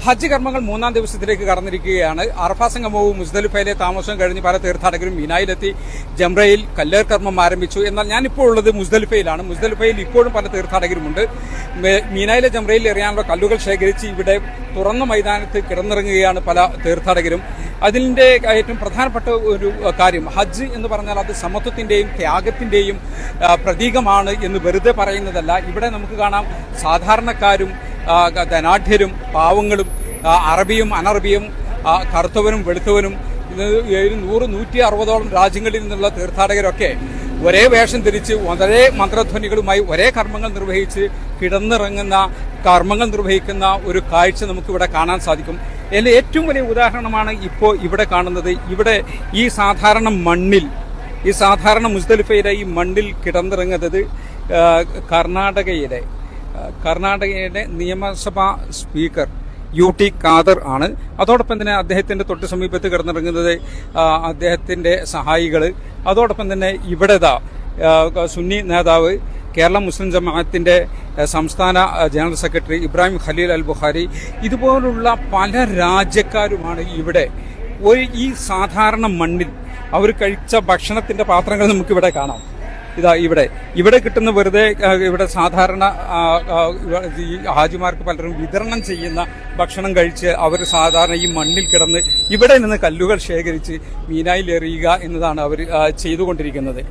ഹജ്ജ് കർമ്മങ്ങൾ മൂന്നാം ദിവസത്തിലേക്ക് കടന്നിരിക്കുകയാണ്. അറഫാ സംഗമവും മുസ്ദലിഫയിലെ താമസവും കഴിഞ്ഞ് പല തീർത്ഥാടകരും മിനായിലെത്തി ജംറയിൽ കല്ലേർ കർമ്മം ആരംഭിച്ചു. എന്നാൽ ഞാനിപ്പോൾ ഉള്ളത് മുസ്ദലിഫയിലാണ്. മുസ്ദലിഫയിൽ ഇപ്പോഴും പല തീർത്ഥാടകരുമുണ്ട്. മിനായിലെ ജംറയിൽ എറിയാനുള്ള കല്ലുകൾ ശേഖരിച്ച് ഇവിടെ തുറന്ന മൈതാനത്ത് കിടന്നിറങ്ങുകയാണ് പല തീർത്ഥാടകരും. അതിന്റെ ഏറ്റവും പ്രധാനപ്പെട്ട ഒരു കാര്യം, ഹജ്ജ് എന്ന് പറഞ്ഞാൽ അത് സമത്വത്തിന്റെയും ത്യാഗത്തിന്റെയും പ്രതീകമാണ് എന്ന് വെറുതെ പറയുന്നതല്ല. ഇവിടെ നമുക്ക് കാണാം സാധാരണക്കാരും ധനാഢ്യരും പാവങ്ങളും അറബിയും അനറബിയും കറുത്തവനും വെളുത്തവനും 100-160 രാജ്യങ്ങളിൽ നിന്നുള്ള തീർത്ഥാടകരൊക്കെ ഒരേ വേഷം ധരിച്ച് ഒരേ മന്ത്രധ്വനികളുമായി ഒരേ കർമ്മങ്ങൾ നിർവഹിച്ച് കർമ്മങ്ങൾ നിർവഹിക്കുന്ന ഒരു കാഴ്ച നമുക്കിവിടെ കാണാൻ സാധിക്കും. അതിലെ ഏറ്റവും വലിയ ഉദാഹരണമാണ് ഇപ്പോൾ ഇവിടെ കാണുന്നത്. ഇവിടെ ഈ സാധാരണ മുസ്ദലിഫയിലെ ഈ മണ്ണിൽ കിടന്നിറങ്ങുന്നത് കർണാടകയുടെ നിയമസഭാ സ്പീക്കർ UT ഖാദർ ആണ്. അതോടൊപ്പം തന്നെ അദ്ദേഹത്തിന്റെ തൊട്ട് സമീപത്ത് കിടന്നിറങ്ങുന്നത് അദ്ദേഹത്തിന്റെ സഹായികൾ. അതോടൊപ്പം തന്നെ ഇവിടെ സുന്നി നേതാവ് കേരള മുസ്ലിം ജമാഅത്തിന്റെ സംസ്ഥാന ജനറൽ സെക്രട്ടറി ഇബ്രാഹിം ഖലീൽ അൽ ബുഖാരി, ഇതുപോലുള്ള പല രാജ്യക്കാരുമാണ് ഇവിടെ. ഈ സാധാരണ മണ്ണിൽ അവർ കഴിച്ച ഭക്ഷണത്തിന്റെ പാത്രങ്ങൾ നമുക്കിവിടെ കാണാം. ഇവിടെ കിട്ടുന്ന വെറുതെ ഇവിടെ സാധാരണ ഹാജിമാർക്ക് പലരും വിതരണം ചെയ്യുന്ന ഭക്ഷണം കഴിച്ച് അവർ സാധാരണ ഈ മണ്ണിൽ കിടന്ന് ഇവിടെ നിന്ന് കല്ലുകൾ ശേഖരിച്ച് മീനായിൽ എറിയുക എന്നതാണ് അവർ ചെയ്തുകൊണ്ടിരിക്കുന്നത്.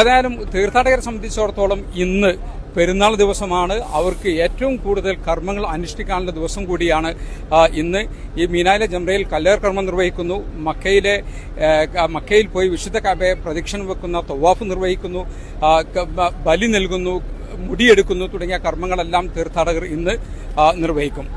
ഏതായാലും തീർത്ഥാടകരെ സംബന്ധിച്ചിടത്തോളം ഇന്ന് പെരുന്നാൾ ദിവസമാണ്. അവർക്ക് ഏറ്റവും കൂടുതൽ കർമ്മങ്ങൾ അനുഷ്ഠിക്കാനുള്ള ദിവസം കൂടിയാണ് ഇന്ന്. ഈ മീനായിലെ ജംറയിൽ കല്ലേർ കർമ്മം നിർവഹിക്കുന്നു. മക്കയിൽ പോയി വിശുദ്ധ കഅബയെ പ്രദക്ഷിണം വെക്കുന്ന തവാഫ് നിർവഹിക്കുന്നു, ബലി നൽകുന്നു, മുടിയെടുക്കുന്നു തുടങ്ങിയ കർമ്മങ്ങളെല്ലാം തീർത്ഥാടകർ ഇന്ന് നിർവഹിക്കും.